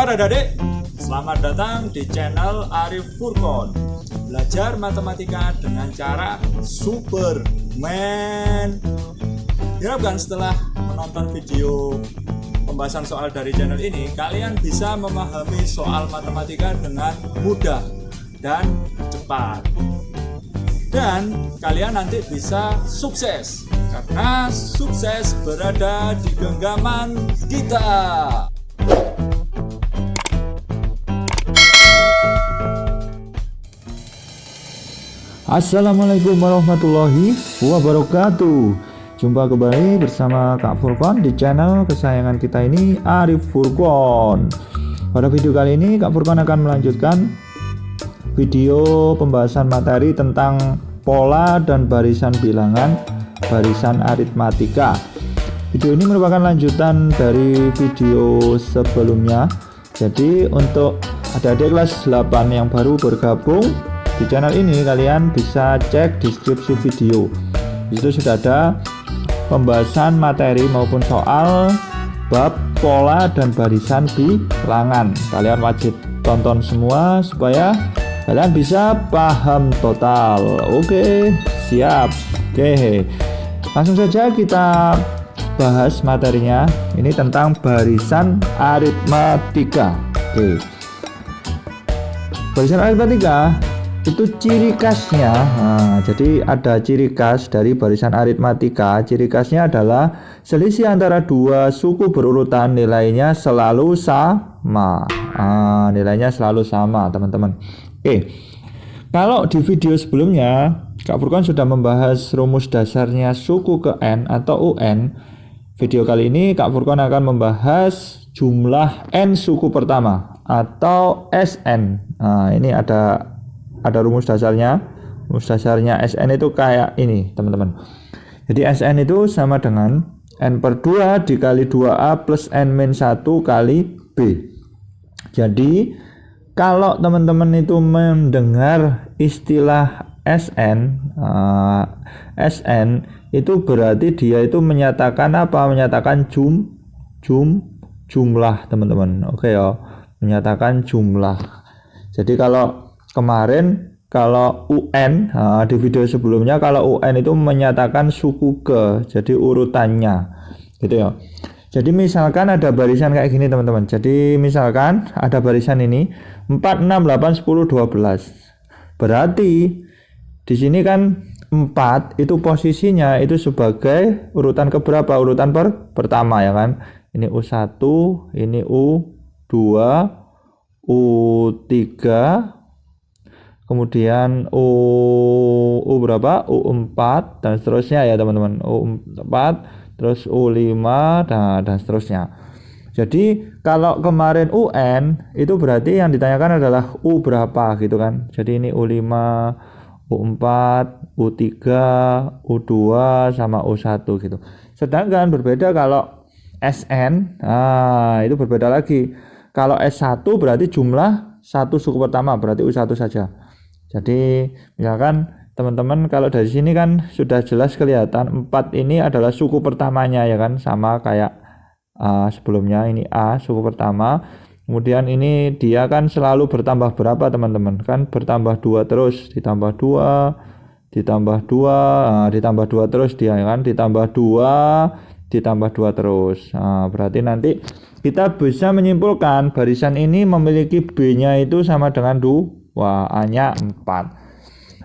Halo adik-adik, selamat datang di channel Arif Furqon. Belajar matematika dengan cara Superman. Diharapkan setelah menonton video pembahasan soal dari channel ini, kalian bisa memahami soal matematika dengan mudah dan cepat. Dan kalian nanti bisa sukses, karena sukses berada di genggaman kita. Assalamualaikum warahmatullahi wabarakatuh. Jumpa kembali bersama Kak Furqon di channel kesayangan kita ini, Arif Furqon. Pada video kali ini Kak Furqon akan melanjutkan video pembahasan materi tentang pola dan barisan bilangan, barisan aritmatika. Video ini merupakan lanjutan dari video sebelumnya. Jadi untuk adik-adik kelas 8 yang baru bergabung di channel ini, kalian bisa cek deskripsi video. Di situ sudah ada pembahasan materi maupun soal bab pola dan barisan bilangan. Kalian wajib tonton semua supaya kalian bisa paham total. Oke, siap. Oke, langsung saja kita bahas materinya. Ini tentang barisan aritmatika. Oke, barisan aritmatika itu ciri khasnya. Jadi ada ciri khas dari barisan aritmatika. Ciri khasnya adalah selisih antara dua suku berurutan nilainya selalu sama. Nilainya selalu sama, teman-teman. Oke, kalau di video sebelumnya Kak Furqon sudah membahas rumus dasarnya suku ke n atau UN. Video kali ini Kak Furqon akan membahas jumlah n suku pertama atau SN. Ini ada rumus dasarnya. Rumus dasarnya SN itu kayak ini, teman-teman. Jadi SN itu sama dengan n per 2 dikali 2A plus n min 1 kali B. Jadi kalau teman-teman itu mendengar istilah SN, SN itu berarti dia itu menyatakan apa? Menyatakan jumlah, teman-teman. Oke ya, menyatakan jumlah. Jadi kalau kemarin kalau UN, di video sebelumnya kalau UN itu menyatakan suku ke, jadi urutannya gitu ya. Jadi misalkan ada barisan kayak gini, teman-teman. Jadi misalkan ada barisan ini 4, 6, 8, 10, 12. Berarti di sini kan 4 itu posisinya itu sebagai urutan keberapa? Urutan pertama ya kan. Ini U1, ini U2, U3, kemudian U berapa? U4 dan seterusnya ya, teman-teman. U4, terus U5 dan seterusnya. Jadi kalau kemarin UN itu berarti yang ditanyakan adalah U berapa gitu kan. Jadi ini U5, U4, U3, U2 sama U1 gitu. Sedangkan berbeda kalau SN, itu berbeda lagi. Kalau S1 berarti jumlah satu suku pertama, berarti U1 saja. Jadi misalkan teman-teman kalau dari sini kan sudah jelas kelihatan 4 ini adalah suku pertamanya ya kan, sama kayak sebelumnya. Ini A suku pertama, kemudian ini dia kan selalu bertambah berapa, teman-teman? Kan bertambah 2 terus, ditambah 2, ditambah 2, ditambah 2 terus dia ya kan, ditambah 2, ditambah 2 terus. Berarti nanti kita bisa menyimpulkan barisan ini memiliki B-nya itu sama dengan 2, A-nya 4.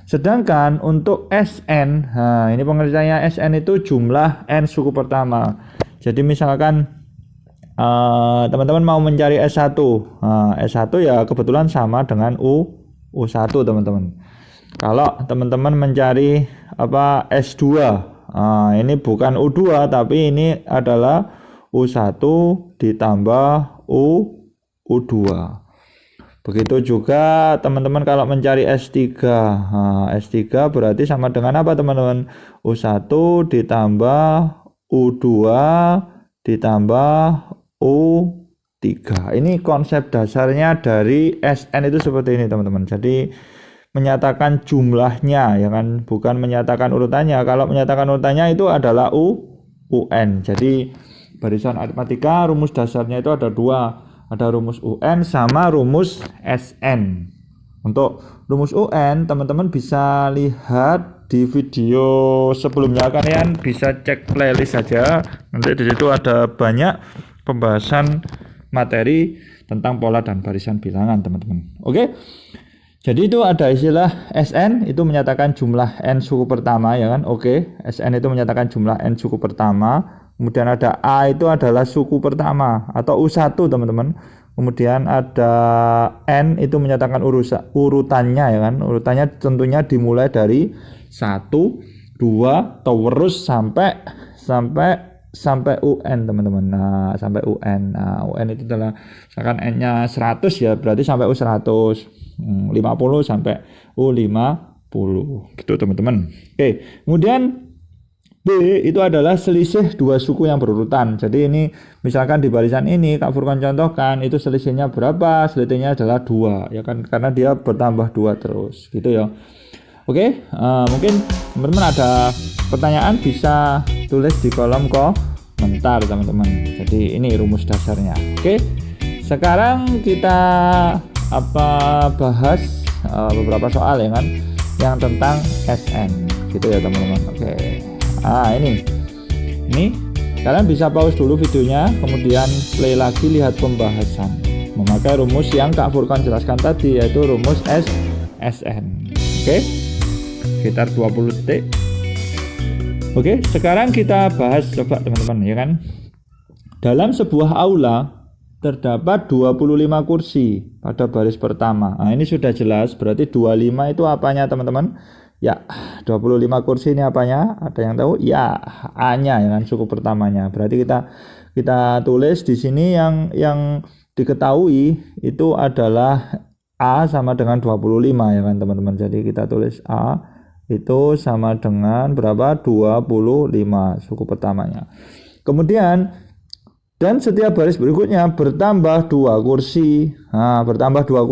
Sedangkan untuk SN, ini pengertiannya SN itu jumlah n suku pertama. Jadi misalkan teman-teman mau mencari S1, S1 ya kebetulan sama dengan U1, teman-teman. Kalau teman-teman mencari apa S2, ini bukan U2 tapi ini adalah U1 ditambah U2. Begitu juga teman-teman kalau mencari S3. S3 berarti sama dengan apa, teman-teman? U1 ditambah U2 ditambah U3. Ini konsep dasarnya dari SN itu seperti ini, teman-teman. Jadi menyatakan jumlahnya ya kan, bukan menyatakan urutannya. Kalau menyatakan urutannya itu adalah UN. Jadi barisan aritmatika rumus dasarnya itu ada dua. Ada rumus UN sama rumus SN. Untuk rumus UN teman-teman bisa lihat di video sebelumnya, kalian bisa cek playlist saja. Nanti di situ ada banyak pembahasan materi tentang pola dan barisan bilangan, teman-teman. Oke. Jadi itu ada istilah SN, itu menyatakan jumlah n suku pertama, ya kan? Oke, SN itu menyatakan jumlah n suku pertama. Kemudian ada A itu adalah suku pertama atau U1, teman-teman. Kemudian ada N itu menyatakan urutannya, ya kan? Urutannya tentunya dimulai dari 1, 2 terus sampai UN, teman-teman. Nah, sampai UN. Nah, UN itu adalah misalkan N-nya 100 ya, berarti sampai U100. 50 sampai U50 gitu, teman-teman. Oke, kemudian B itu adalah selisih dua suku yang berurutan. Jadi ini misalkan di barisan ini Kak Furqan contohkan itu selisihnya berapa? Selisihnya adalah 2, ya kan, karena dia bertambah 2 terus gitu ya. Oke, mungkin teman-teman ada pertanyaan bisa tulis di kolom komentar, teman-teman. Jadi ini rumus dasarnya. Oke, sekarang kita bahas beberapa soal, ya kan, yang tentang SN gitu ya, teman-teman. Oke. Ini kalian bisa pause dulu videonya, kemudian play lagi, lihat pembahasan memakai rumus yang Kak Furqan jelaskan tadi, yaitu rumus SN. Oke, sekitar 20 detik. Oke, sekarang kita bahas, coba teman-teman, ya kan, dalam sebuah aula terdapat 25 kursi pada baris pertama. Nah, ini sudah jelas, berarti 25 itu apanya, teman-teman? Ya, 25 kursi ini apanya? Ada yang tahu? Ya, A-nya, ya kan, suku pertamanya. Berarti kita tulis di sini yang diketahui itu adalah A sama dengan 25, ya kan, teman-teman. Jadi kita tulis A itu sama dengan berapa? 25 suku pertamanya. Kemudian dan setiap baris berikutnya bertambah 2 kursi. Nah, bertambah 3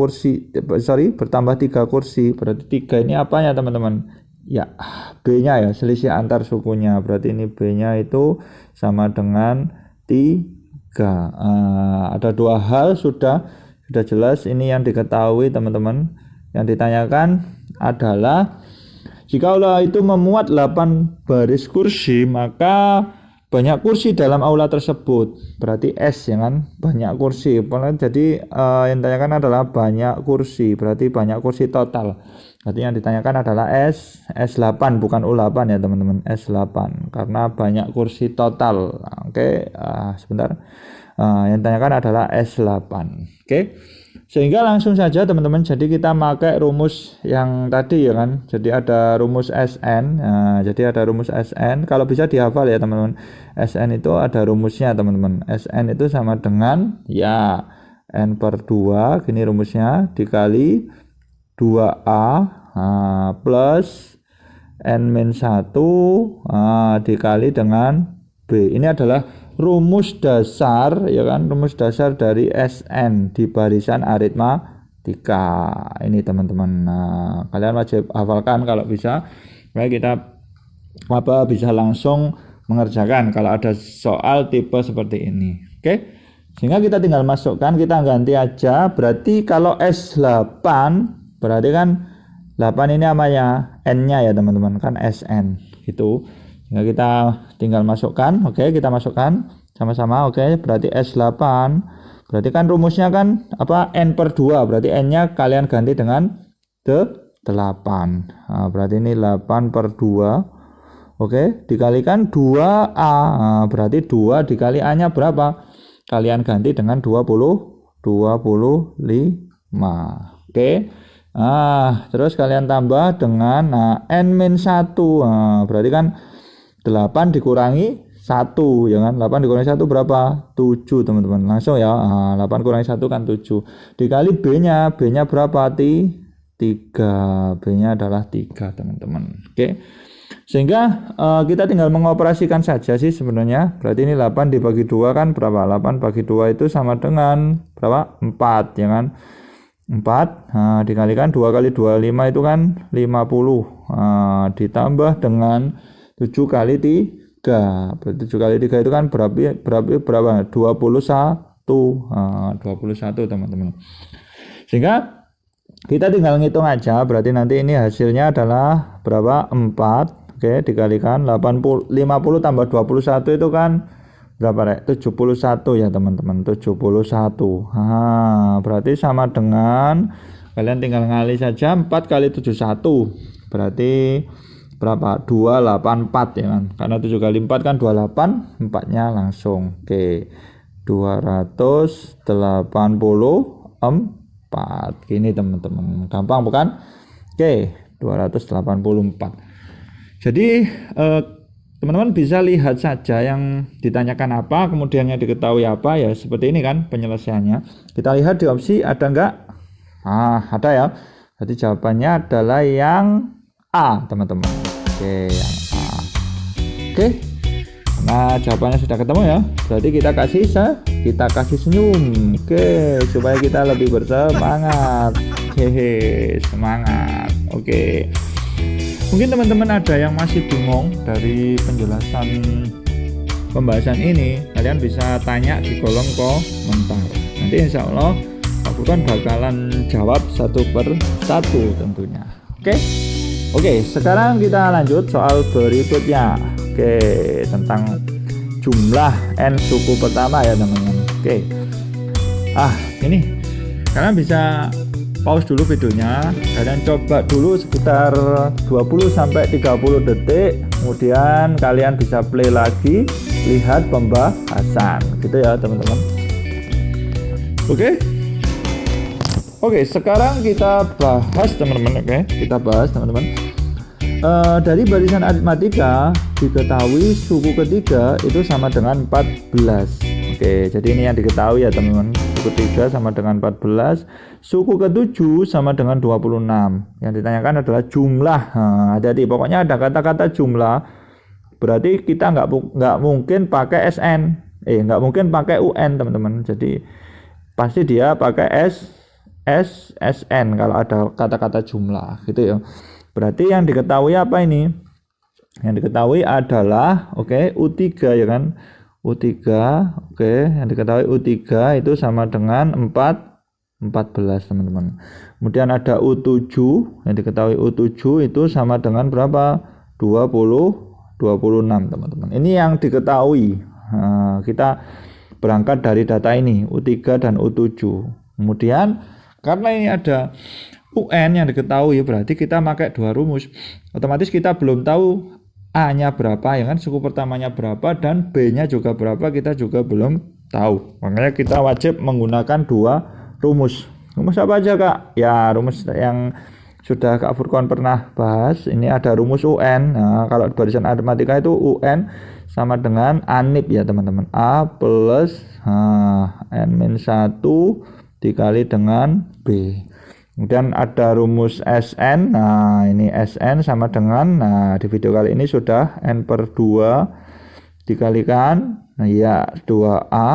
kursi. Berarti 3 ini apanya, teman-teman? Ya, B-nya ya, selisih antar sukunya. Berarti ini B-nya itu sama dengan 3. Ada 2 hal sudah jelas ini yang diketahui, teman-teman. Yang ditanyakan adalah jika aula itu memuat 8 baris kursi, maka banyak kursi dalam aula tersebut. Berarti S, ya kan, banyak kursi. Jadi yang ditanyakan adalah banyak kursi, berarti banyak kursi total. Berarti yang ditanyakan adalah S8 bukan U8 ya, teman-teman. S8 karena banyak kursi total. Oke, sebentar. Yang ditanyakan adalah S8. Oke. Sehingga langsung saja, teman-teman, jadi kita pakai rumus yang tadi, ya kan. Jadi ada rumus SN. Nah, jadi ada rumus SN. Kalau bisa dihafal ya, teman-teman. SN itu ada rumusnya, teman-teman. SN itu sama dengan ya N per 2, gini rumusnya, dikali 2A plus N-1 dikali dengan B. Ini adalah rumus dasar, ya kan, rumus dasar dari SN di barisan aritmatika ini, teman-teman. Nah, kalian wajib hafalkan kalau bisa, supaya kita bisa langsung mengerjakan kalau ada soal tipe seperti ini. Oke, sehingga kita tinggal masukkan, kita ganti aja. Berarti kalau S8 berarti kan 8 ini namanya N-nya ya, teman-teman, kan SN gitu. Sehingga kita tinggal masukkan. Oke, kita masukkan sama-sama. Oke, berarti S8 berarti kan rumusnya kan apa? N per 2, berarti N-nya kalian ganti dengan 8. Nah, berarti ini 8 per 2. Oke, dikalikan 2A. Nah, berarti 2 dikali A-nya berapa? Kalian ganti dengan 25. Oke. Terus kalian tambah dengan N-1. Berarti kan 8 dikurangi 1, ya kan? 8 dikurangi 1 berapa? 7, teman-teman. Langsung ya. 8 kurangi 1 kan 7. Dikali B-nya berapa? 3. B-nya adalah 3, teman-teman. Oke. Sehingga kita tinggal mengoperasikan saja sih sebenarnya. Berarti ini 8 dibagi 2 kan berapa? 8 bagi 2 itu sama dengan berapa? 4, ya kan? 4. Dikalikan 2 kali 25 itu kan 50. Ditambah dengan 7 kali 3. 7 kali 3 itu kan berapa? 21. 21 teman-teman. Sehingga kita tinggal ngitung aja, berarti nanti ini hasilnya adalah berapa? 4. Oke, dikalikan 50 tambah 21 itu kan berapa, Rek? 71 ya teman-teman, 71. Berarti sama dengan, kalian tinggal ngali saja, 4 kali 71 berarti berapa? 284 ya kan, karena 7 kali 4 kan 28, 4 nya langsung. Oke, 284 gini teman-teman, gampang bukan? Oke, 284. Jadi teman-teman bisa lihat saja yang ditanyakan apa, kemudian yang diketahui apa, ya seperti ini kan penyelesaiannya. Kita lihat di opsi ada enggak? Ada ya. Jadi jawabannya adalah yang A teman-teman. Oke, yang A. Oke, nah jawabannya sudah ketemu ya, berarti kita kasih senyum. Oke, supaya kita lebih bersemangat. Semangat. Oke, mungkin teman-teman ada yang masih bingung dari penjelasan pembahasan ini, kalian bisa tanya di kolom komentar. Nanti insya Allah Pak Furqan bakalan jawab satu per satu tentunya. Oke, sekarang kita lanjut soal berikutnya. Oke, tentang jumlah n suku pertama ya teman-teman. Oke, ini kalian bisa pause dulu videonya, kalian coba dulu sekitar 20-30 detik, kemudian kalian bisa play lagi, lihat pembahasan gitu ya teman-teman. Oke, sekarang kita bahas teman-teman. Kita bahas teman-teman. Dari barisan aritmatika diketahui suku ketiga itu sama dengan 14. Oke, jadi ini yang diketahui ya teman-teman. Suku ketiga sama dengan 14. Suku ketujuh sama dengan 26. Yang ditanyakan adalah jumlah. Jadi pokoknya ada kata-kata jumlah. Berarti kita nggak mungkin pakai SN. Nggak mungkin pakai UN teman-teman. Jadi pasti dia pakai SN kalau ada kata-kata jumlah gitu ya. Berarti yang diketahui apa ini? Yang diketahui adalah U3 ya kan? U3, yang diketahui U3 itu sama dengan 14 teman-teman. Kemudian ada U7, yang diketahui U7 itu sama dengan berapa? 26 teman-teman. Ini yang diketahui. Kita berangkat dari data ini U3 dan U7. Kemudian karena ini ada UN yang diketahui, berarti kita pakai dua rumus. Otomatis kita belum tahu A-nya berapa ya kan, suku pertamanya berapa, dan B-nya juga berapa, kita juga belum tahu. Makanya kita wajib menggunakan dua rumus. Rumus apa aja Kak? Ya rumus yang sudah Kak Furqan pernah bahas. Ini ada rumus UN. Nah, kalau barisan aritmatika itu UN sama dengan ANIP ya teman-teman. A plus N-1 dikali dengan B. Kemudian ada rumus SN. Nah ini SN sama dengan, di video kali ini sudah N per 2 dikalikan, ya 2A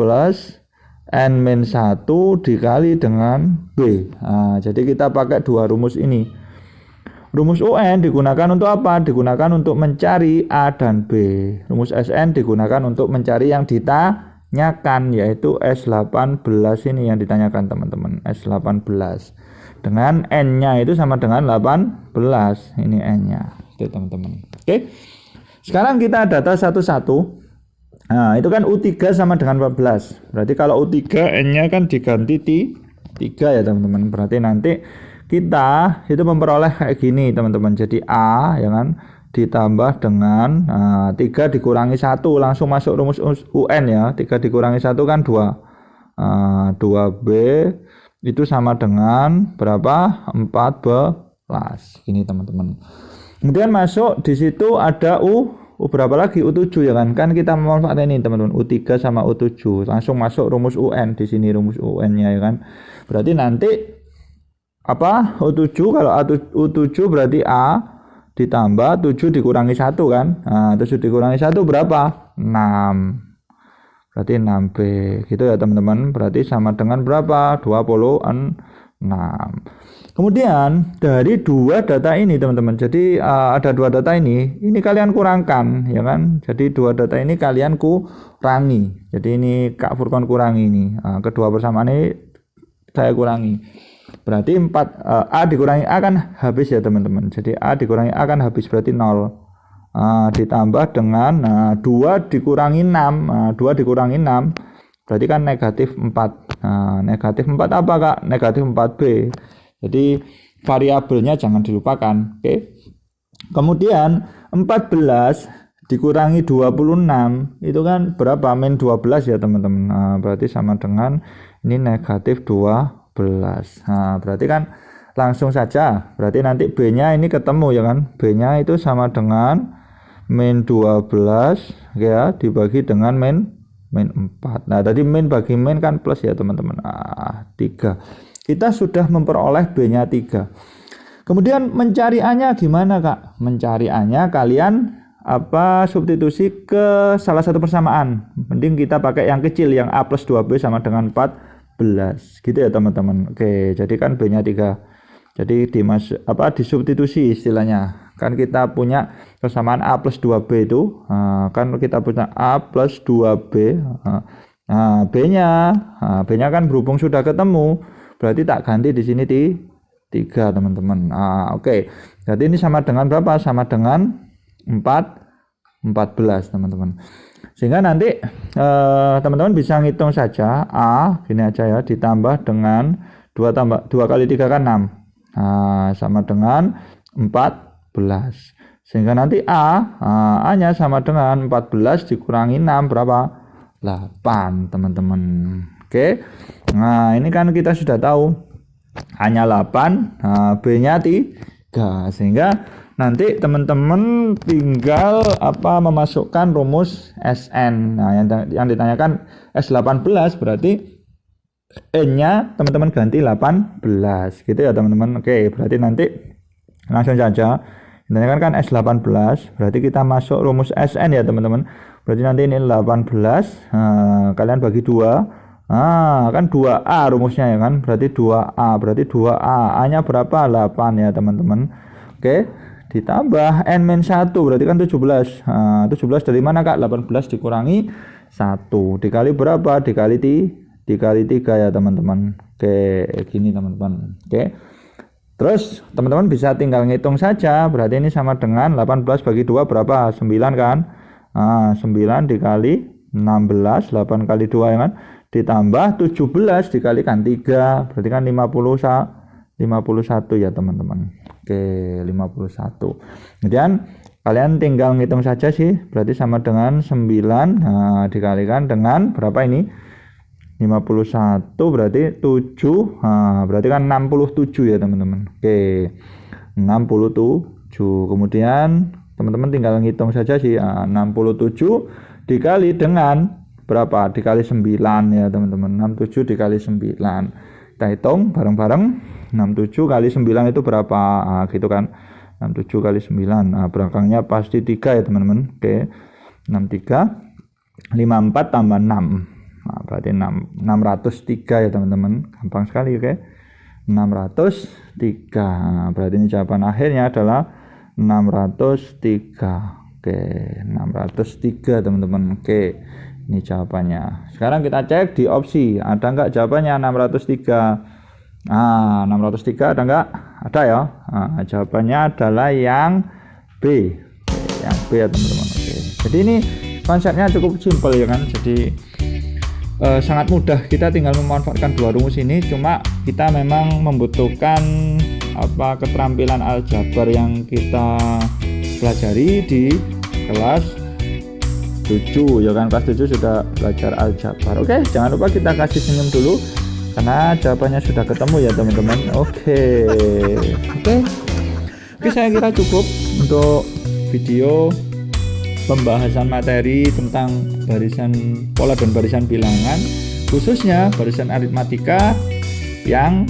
plus N-1 dikali dengan B. Jadi kita pakai dua rumus ini. Rumus UN digunakan untuk apa? Digunakan untuk mencari A dan B. Rumus SN digunakan untuk mencari yang ditanyakan, yaitu S18 ini yang ditanyakan teman-teman. S18 dengan N-nya itu sama dengan 18. Ini N-nya itu teman-teman. Sekarang kita data satu-satu. Nah itu kan U3 sama dengan 14. Berarti kalau U3 N-nya kan diganti 3 ya teman-teman. Berarti nanti kita itu memperoleh kayak gini teman-teman. Jadi A ya kan ditambah dengan 3 dikurangi 1, langsung masuk rumus UN ya. 3 dikurangi 1 kan 2. 2B itu sama dengan berapa? 14. Gini teman-teman. Kemudian masuk di situ ada berapa lagi? U7 ya kan? Kan kita memanfaatkan ini teman-teman. U3 sama U7. Langsung masuk rumus UN di sini, rumus UN-nya ya kan. Berarti nanti apa? U7, kalau U7 berarti A ditambah 7 dikurangi 1 kan. 7 dikurangi 1 berapa? 6. Berarti 6B gitu ya teman-teman. Berarti sama dengan berapa? 26. Kemudian dari dua data ini teman-teman, jadi ada dua data ini kalian kurangkan ya kan. Jadi dua data ini kalian kurangi. Jadi ini Kak Furqon kurangi ini. Kedua persamaan ini saya kurangi. Berarti 4 A dikurangi A kan habis ya teman-teman. Jadi A dikurangi A kan habis berarti 0. Ditambah dengan 2 dikurangi 6. 2 dikurangi 6 berarti kan negatif 4. Negatif 4 apa Kak? Negatif 4B. Jadi variabelnya jangan dilupakan. Oke. Kemudian 14 dikurangi 26 itu kan berapa? Min 12 ya teman-teman. Berarti sama dengan ini negatif 12. Berarti kan langsung saja. Berarti nanti B-nya ini ketemu ya kan. B-nya itu sama dengan min 12 ya dibagi dengan min 4. Nah, tadi min bagi min kan plus ya teman-teman. 3. Kita sudah memperoleh B-nya 3. Kemudian mencari A-nya gimana Kak? Mencari A-nya kalian substitusi ke salah satu persamaan. Mending kita pakai yang kecil, yang A plus 2B sama dengan 14. Gitu ya teman-teman. Oke, jadi kan B-nya 3. Jadi disubstitusi istilahnya. Kan kita punya persamaan A plus 2B itu. Kan kita punya A plus 2B. B-nya kan berhubung sudah ketemu. Berarti tak ganti di sini di 3 teman-teman. Oke. Jadi ini sama dengan berapa? Sama dengan 14 teman-teman. Sehingga nanti teman-teman bisa ngitung saja A gini aja ya, ditambah dengan 2 kali 3 kan 6. Sama dengan 14. Sehingga nanti A-nya sama dengan 14 dikurangi 6 berapa? 8 teman-teman. Oke. Nah, ini kan kita sudah tahu A-nya 8, B-nya 3. Sehingga nanti teman-teman tinggal memasukkan rumus SN. Nah, yang ditanyakan S18 berarti N-nya teman-teman ganti 18. Gitu ya, teman-teman. Oke, berarti nanti langsung saja. Ditanyakan kan S18, berarti kita masuk rumus SN ya, teman-teman. Berarti nanti ini 18, kalian bagi 2. Kan 2A rumusnya ya kan, berarti 2A, berarti 2A, A-nya berapa? 8 ya teman-teman. Oke, ditambah N-1 berarti kan 17. 17 dari mana Kak? 18 dikurangi 1 dikali berapa? Dikali 3 ya teman-teman. Oke, gini teman-teman. Oke, terus teman-teman bisa tinggal ngitung saja. Berarti ini sama dengan 18 bagi 2 berapa? 9 kan. 9 dikali 16, 8 kali 2 ya kan, ditambah 17 dikalikan 3 berarti kan 51 ya teman-teman. Oke, 51. Kemudian kalian tinggal ngitung saja sih, berarti sama dengan 9 dikalikan dengan berapa ini? 51 berarti 7. Berarti kan 67 ya teman-teman. Oke, 67. Kemudian teman-teman tinggal ngitung saja sih, 67 dikali dengan berapa? Dikali 9 ya teman-teman. 67 dikali 9. Kita hitung bareng-bareng. 67 kali 9 itu berapa? Gitu kan. 67 kali 9. Belakangnya pasti 3 ya teman-teman. Oke. 63 54 tambah 6. Berarti 603 ya teman-teman. Gampang sekali, oke. 603. Berarti ini jawaban akhirnya adalah 603. Oke, 603 teman-teman. Oke, ini jawabannya. Sekarang kita cek di opsi, ada enggak jawabannya 603? 603 ada enggak? Ada ya. Jawabannya adalah yang B. Oke, yang B ya teman-teman. Oke. Jadi ini konsepnya cukup simpel ya kan. Jadi sangat mudah, kita tinggal memanfaatkan dua rumus ini. Cuma kita memang membutuhkan keterampilan aljabar yang kita pelajari di kelas 7 ya kan. Kelas 7 sudah belajar aljabar. Oke, jangan lupa kita kasih senyum dulu karena jawabannya sudah ketemu ya teman-teman. Oke, saya kira cukup untuk video pembahasan materi tentang barisan pola dan barisan bilangan, khususnya barisan aritmatika yang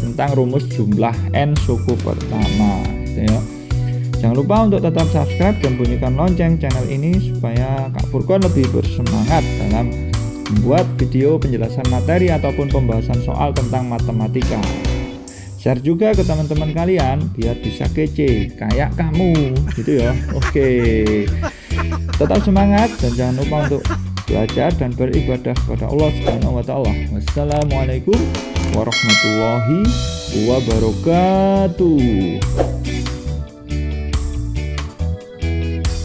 tentang rumus jumlah n suku pertama ya. Jangan lupa untuk tetap subscribe dan bunyikan lonceng channel ini supaya Kak Furqon lebih bersemangat dalam membuat video penjelasan materi ataupun pembahasan soal tentang matematika. Share juga ke teman-teman kalian biar bisa kece kayak kamu gitu ya. Oke. Tetap semangat dan jangan lupa untuk belajar dan beribadah kepada Allah Subhanahu wa taala. Wassalamualaikum warahmatullahi wabarakatuh.